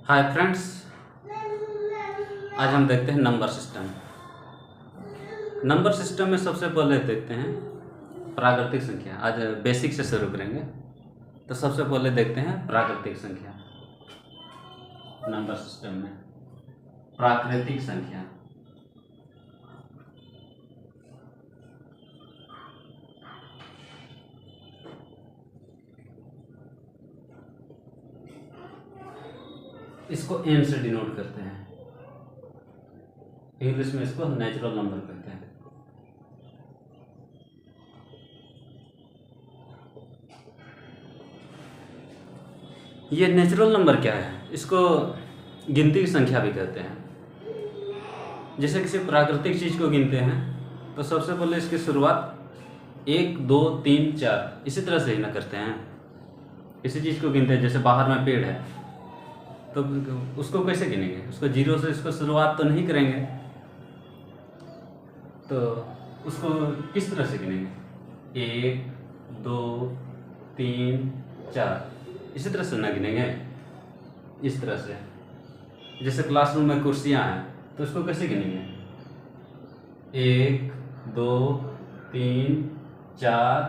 Hi friends, आज हम देखते हैं नंबर सिस्टम। नंबर सिस्टम में सबसे पहले देखते हैं प्राकृतिक संख्या। आज बेसिक से शुरू करेंगे, तो सबसे पहले देखते हैं प्राकृतिक संख्या। नंबर सिस्टम में प्राकृतिक संख्या। इसको n से डिनोट करते हैं, इंग्लिश में इसको नेचुरल नंबर कहते हैं। ये नेचुरल नंबर क्या है? इसको गिनती की संख्या भी कहते हैं। जैसे किसी प्राकृतिक चीज़ को गिनते हैं तो सबसे पहले इसकी शुरुआत 1, 2, 3, 4 इसी तरह से ही ना करते हैं। किसी चीज़ को गिनते हैं, जैसे बाहर में पेड़ है तो उसको कैसे गिनेंगे? उसको 0 से इसको शुरुआत तो नहीं करेंगे, तो उसको किस तरह से गिनेंगे? 1, 2, 3, 4 इसी तरह से ना गिनेंगे, इस तरह से। जैसे क्लासरूम में कुर्सियां हैं तो उसको कैसे गिनेंगे? 1, 2, 3, 4,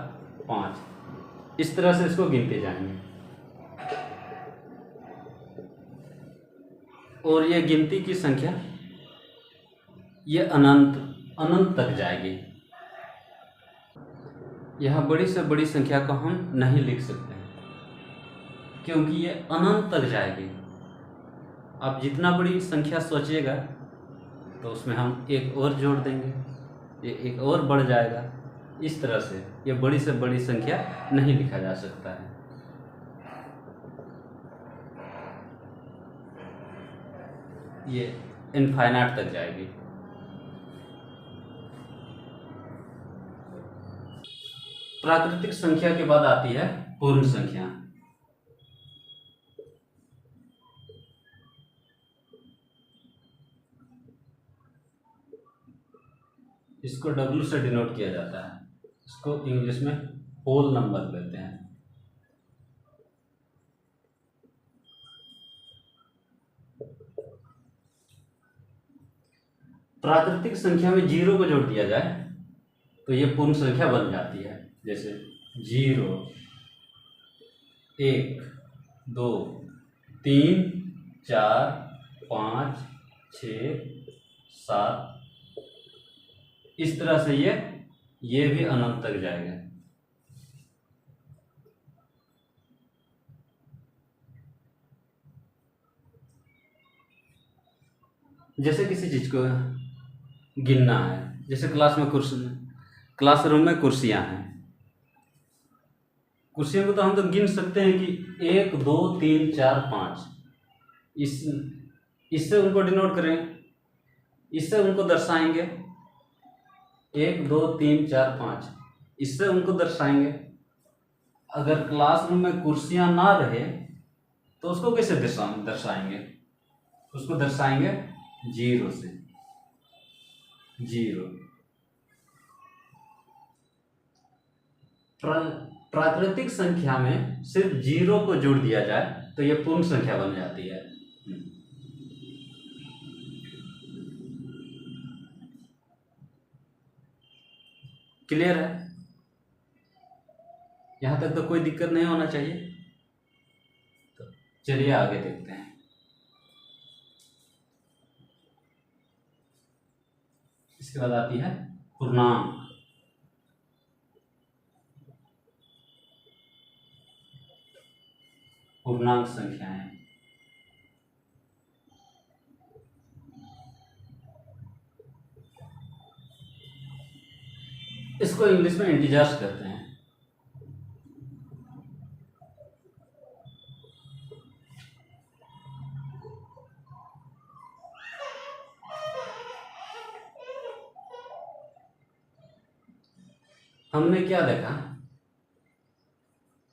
5 इस तरह से इसको गिनते जाएंगे। और ये गिनती की संख्या ये अनंत तक जाएगी। यह बड़ी से बड़ी संख्या को हम नहीं लिख सकते हैं क्योंकि ये अनंत तक जाएगी। आप जितना बड़ी संख्या सोचिएगा तो उसमें हम एक और जोड़ देंगे, ये एक और बढ़ जाएगा। इस तरह से ये बड़ी से बड़ी संख्या नहीं लिखा जा सकता है। ये इनफाइनाइट तक जाएगी। प्राकृतिक संख्या के बाद आती है पूर्ण संख्या। इसको W से डिनोट किया जाता है। इसको इंग्लिश में होल नंबर कहते हैं। प्राकृतिक संख्या में 0 को जोड़ दिया जाए तो ये पूर्ण संख्या बन जाती है। जैसे 0, 1, 2, 3, 4, 5, 6, 7 इस तरह से ये भी अनंत तक जाएगा। जैसे किसी चीज को गिनना है, जैसे क्लासरूम में कुर्सियां हैं। कुर्सियों को तो हम तो गिन सकते हैं कि 1, 2, 3, 4, 5 इससे उनको डिनोट करें, इससे उनको दर्शाएंगे। 1, 2, 3, 4, 5 इससे उनको दर्शाएंगे। अगर क्लासरूम में कुर्सियां ना रहे तो उसको कैसे दर्शाएंगे? उसको दर्शाएंगे 0 से। 0 प्राकृतिक संख्या में सिर्फ 0 को जोड़ दिया जाए तो यह पूर्ण संख्या बन जाती है। क्लियर है? यहां तक तो कोई दिक्कत नहीं होना चाहिए। तो चलिए आगे देखते हैं। इसके बाद आती है पूर्णांक। पूर्णांक संख्याएं। इसको इंग्लिश में इंटीजर्स कहते हैं। हमने क्या देखा?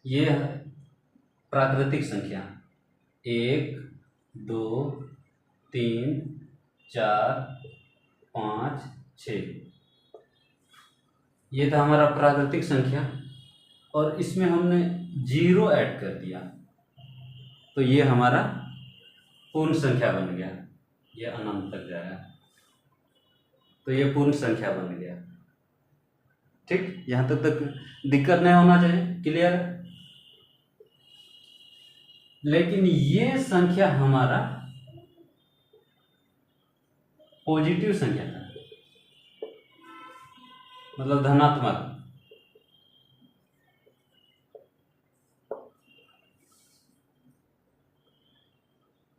ये है प्राकृतिक संख्या 1, 2, 3, 4, 5, 6 ये था हमारा प्राकृतिक संख्या, और इसमें हमने 0 ऐड कर दिया तो ये हमारा पूर्ण संख्या बन गया, ये अनंत तक जाएगा, तो ये पूर्ण संख्या बन गया। ठीक, यहाँ तक दिक्कत नहीं होना चाहिए, क्लियर। लेकिन ये संख्या हमारा पॉजिटिव संख्या था, मतलब धनात्मक।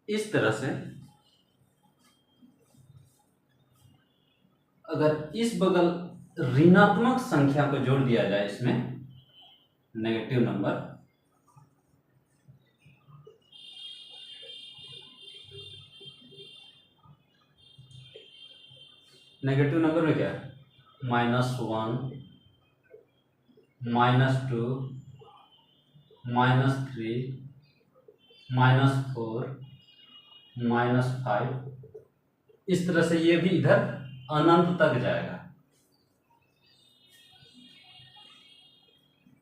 इस तरह से अगर इस बगल ऋणात्मक संख्या को जोड़ दिया जाए, इसमें नेगेटिव नंबर, नेगेटिव नंबर में क्या है, -1, -2, -3, -4, -5, इस तरह से ये भी इधर अनंत तक जाएगा।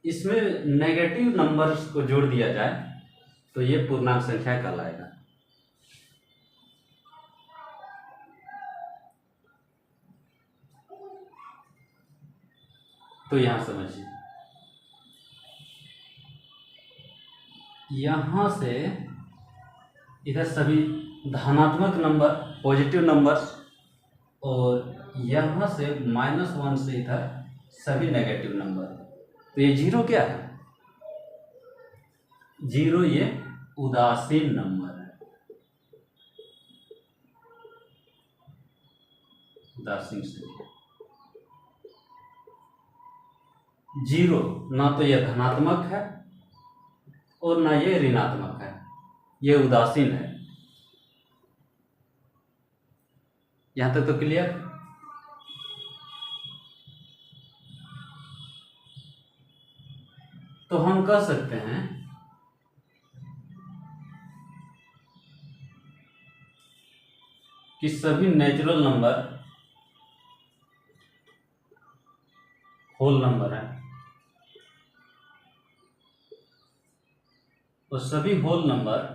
इसमें नेगेटिव नंबर्स को जोड़ दिया जाए तो ये पूर्णांक संख्या कहलाएगा। तो यहां समझिए, यहां से इधर सभी धनात्मक नंबर, पॉजिटिव नंबर्स, और यहां से -1 से इधर सभी नेगेटिव नंबर। तो ये जीरो क्या है, जीरो ये उदासीन नंबर है, उदासीन संख्या। जीरो ना तो यह धनात्मक है और ना ये ऋणात्मक है, ये उदासीन है। यहां तक तो क्लियर। तो हम कह सकते हैं कि सभी नेचुरल नंबर होल नंबर है, और सभी होल नंबर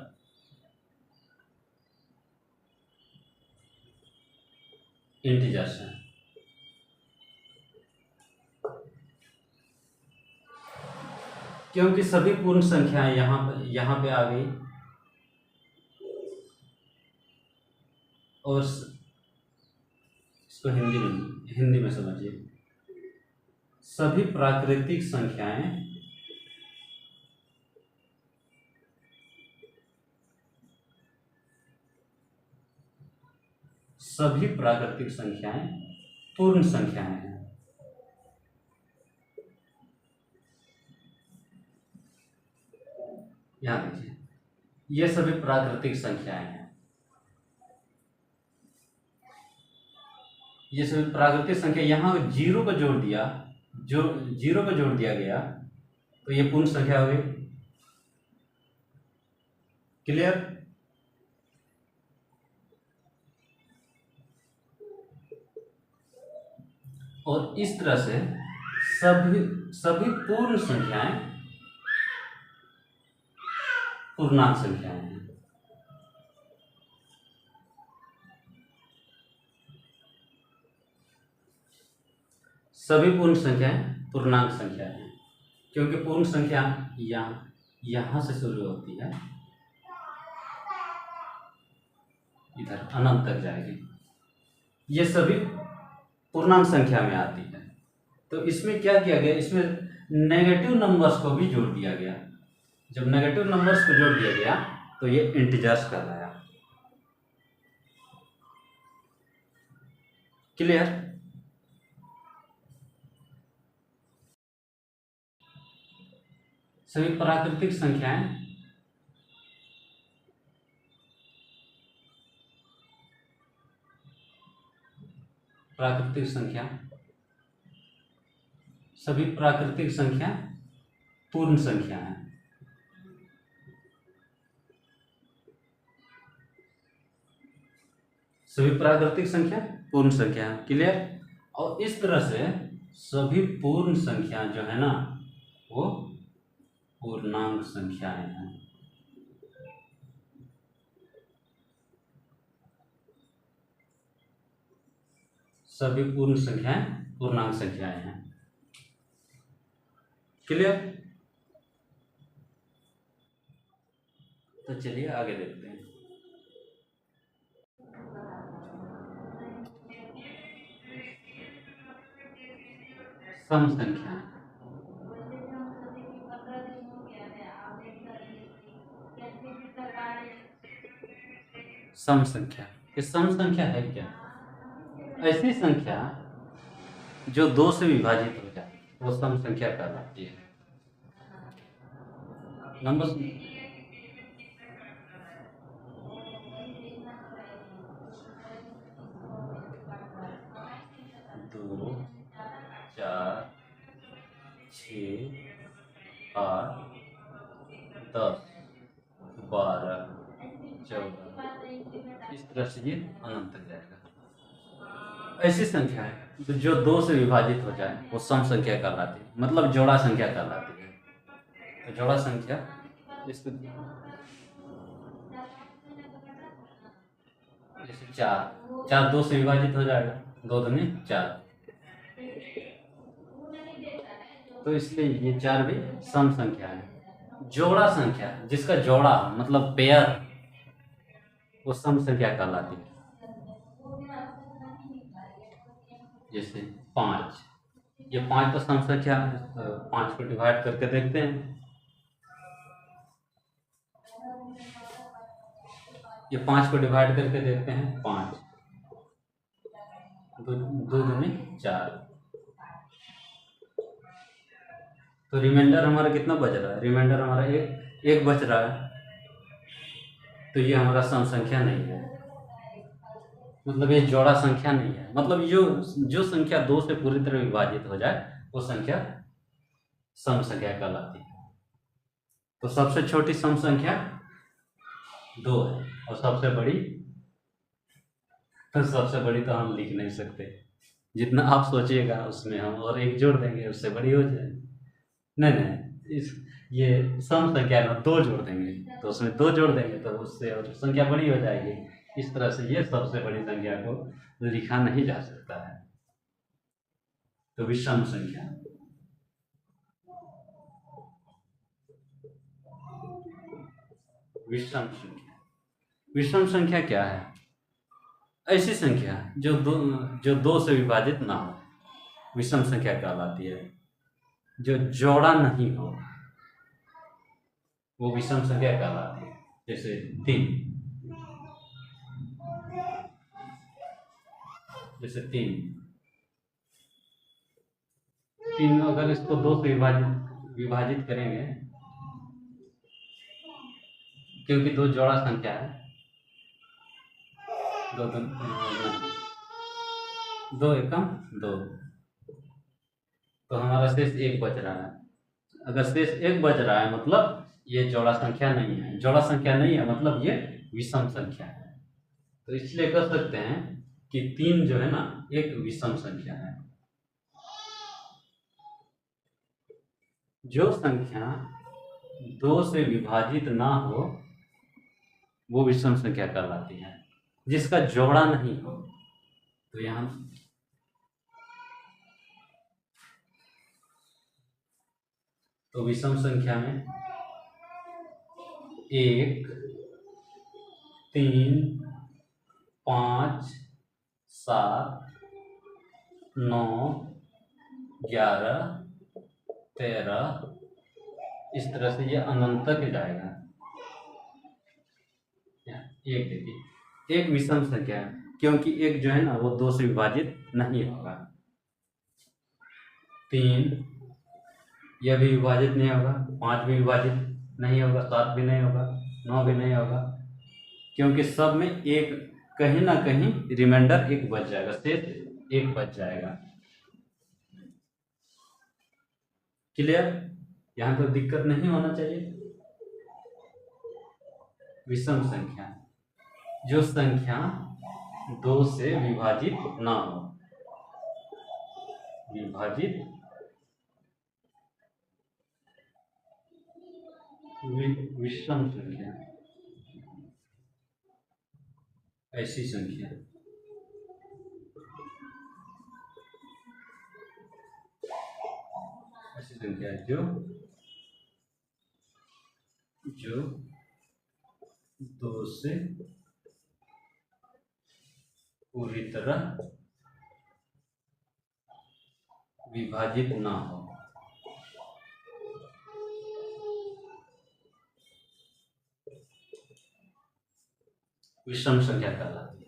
इंटीजर्स हैं। क्योंकि सभी पूर्ण संख्याएं यहाँ पे आ गई, और इसको हिंदी में समझिए, सभी प्राकृतिक संख्याएं पूर्ण संख्याएं हैं। यहां देखिए, ये सभी प्राकृतिक संख्याएं हैं, ये सभी प्राकृतिक संख्या। यहां जीरो को जोड़ दिया, जो जीरो को जोड़ दिया गया तो ये पूर्ण संख्या हो गई। क्लियर। और इस तरह से सभी पूर्ण संख्याएं पूर्णांक संख्याएं हैं। सभी पूर्ण संख्याएं पूर्णांक संख्याएं हैं, क्योंकि पूर्ण संख्या यहां से शुरू होती है, इधर अनंत तक जाएगी। ये सभी पूर्णांक संख्या में आती है। तो इसमें क्या किया गया, इसमें नेगेटिव नंबर्स को भी जोड़ दिया गया। जब नेगेटिव नंबर्स को जोड़ दिया गया तो ये इंटीजर्स कहलाया। क्लियर। सभी प्राकृतिक संख्याएं सभी प्राकृतिक संख्या पूर्ण संख्या है। सभी प्राकृतिक संख्या पूर्ण संख्या है। क्लियर। और इस तरह से सभी पूर्ण संख्या जो है ना, वो पूर्णांक संख्याएं हैं। सभी पूर्ण संख्याएं पूर्णांक संख्याएं हैं। क्लियर? तो चलिए आगे देखते हैं। सम संख्या। सम संख्या, ये सम संख्या है क्या? ऐसी संख्या जो 2 से विभाजित हो जाए वो सम संख्या कहलाती है। नंबर 2, 4, 6, 8, 10, 12, 14, इस तरह से ये अनंत तक जाएगा। ऐसी संख्या है जो 2 से विभाजित हो जाए वो सम संख्या कहलाती है, मतलब जोड़ा संख्या कहलाती है। तो जोड़ा संख्या इसको जैसे 4 2 से विभाजित हो जाएगा, 2 दूनी 4, तो इसलिए ये 4 भी सम संख्या है। जोड़ा संख्या जिसका जोड़ा मतलब पेयर, वो सम संख्या कहलाती है। जैसे 5, ये 5 तो सम संख्या है, तो 5 को डिवाइड करके देखते हैं। ये 5 को डिवाइड करके देखते हैं, 5 2 दूनी 4, तो रिमाइंडर हमारा कितना बच रहा है? रिमाइंडर हमारा एक बच रहा है, तो ये हमारा सम संख्या नहीं है, मतलब ये जोड़ा संख्या नहीं है। मतलब जो संख्या 2 से पूरी तरह विभाजित हो जाए वो संख्या सम संख्या कहलाती है। तो सबसे छोटी सम संख्या 2 है, और सबसे बड़ी तो हम लिख नहीं सकते। जितना आप सोचिएगा उसमें हम और एक जोड़ देंगे, उससे बड़ी हो जाएगी। नहीं, ये सम संख्या में 2 जोड़ देंगे, तो उसमें 2 जोड़ देंगे तो उससे और संख्या बड़ी हो जाएगी। इस तरह से ये सबसे बड़ी संख्या को लिखा नहीं जा सकता है। तो विषम संख्या, विषम संख्या क्या है? ऐसी संख्या जो दो से विभाजित ना हो, विषम संख्या कहलाती है। जो जोड़ा नहीं हो वो विषम संख्या कहलाती है। जैसे 3, जैसे 3 अगर इसको 2 से विभाजित करेंगे, क्योंकि 2 जोड़ा संख्या है, 2 एकम 2, तो हमारा शेष 1 बच रहा है। अगर शेष 1 बच रहा है मतलब ये जोड़ा संख्या नहीं है। जोड़ा संख्या नहीं है मतलब ये विषम संख्या है। तो इसलिए कह सकते हैं कि 3 जो है ना एक विषम संख्या है। जो संख्या 2 से विभाजित ना हो वो विषम संख्या कहलाती है। जिसका जोड़ा नहीं हो, तो यहाँ तो विषम संख्या में 1, 3, 5, 7, 9, 11, 13, इस तरह से ये अनंत तक जाएगा। एक देखिए, एक विषम संख्या है क्योंकि एक जो है ना वो 2 से विभाजित नहीं होगा। 3 यह भी विभाजित नहीं होगा, 5 भी विभाजित नहीं होगा, 7 भी नहीं होगा, 9 भी नहीं होगा, क्योंकि सब में एक कहीं ना कहीं रिमाइंडर 1 बच जाएगा, शेष 1 बच जाएगा। क्लियर? यहाँ तो दिक्कत नहीं होना चाहिए। विषम संख्या, जो संख्या 2 से विभाजित ना हो, विभाजित विषम संख्या, ऐसी संख्या संख्या जो जो 2 से पूरी तरह विभाजित ना हो। विषम संख्या कहलाती है।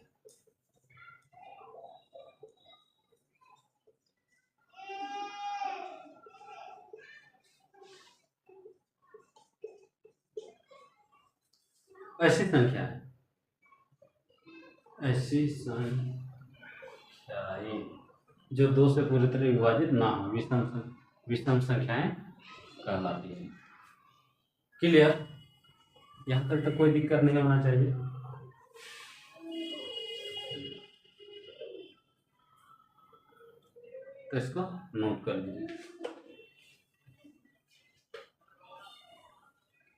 ऐसी संख्याएं जो 2 से पूरी तरह विभाजित ना हो विषम संख्याएं कहलाती है। क्लियर? यहाँ तक तो कोई दिक्कत नहीं होना चाहिए। तो इसको नोट कर लीजिए।